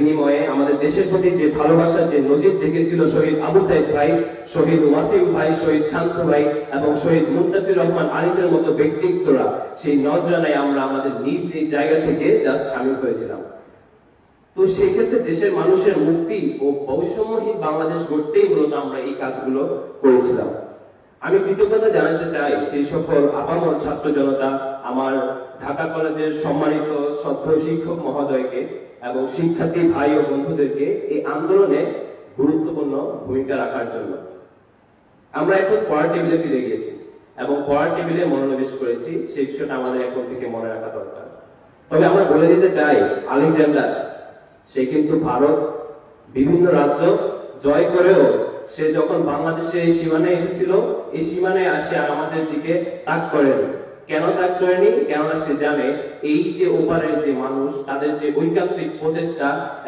বিনিময়ে আমাদের দেশের প্রতি যে ভালোবাসার যে নজির দেখেছিল শহীদ আবু সাইদ ভাই, শহীদ ওয়াসিম ভাই, শহীদ শান্ত ভাই এবং শহীদ মুনতাসির রহমান আলিফের মতো ব্যক্তিত্বরা, সেই নজরানায় আমরা আমাদের নিজ নিজ জায়গা থেকে জাস্ট সামিল হয়েছিলাম। তো সেই ক্ষেত্রে দেশের মানুষের মুক্তি ও বৈষম্যহীন বাংলাদেশ গড়তেই মূলত আমরা এই কাজগুলো করেছিলাম। আমি কৃতজ্ঞতা জানাতে চাই সেই সকল আপামর ছাত্র জনতা, আমার ঢাকা কলেজের সম্মানিত শ্রদ্ধেয় শিক্ষক মহোদয়কে এবং শিক্ষার্থী ভাই ও বন্ধুদেরকে এই আন্দোলনে গুরুত্বপূর্ণ ভূমিকা রাখার জন্য। আমরা এখন পড়ার টেবিলে ফিরে গিয়েছি এবং পড়ার টেবিলে মনোনিবেশ করেছি, সেই বিষয়টা আমাদের এখন থেকে মনে রাখা দরকার। তবে আমরা বলে দিতে চাই, আলেকজান্ডার সে কিন্তু ভারত বিভিন্ন রাজ্য জয় করেও সে যখন বাংলাদেশে এই সীমানায় এসেছিল, এই সীমানায় আসে আর আমাদের দিকে তাক করেনি। কেন তাক করেনি? কেননা সে জানে এই যে ওপারের যে মানুষ, তাদের যে ঐকান্তিক প্রচেষ্টা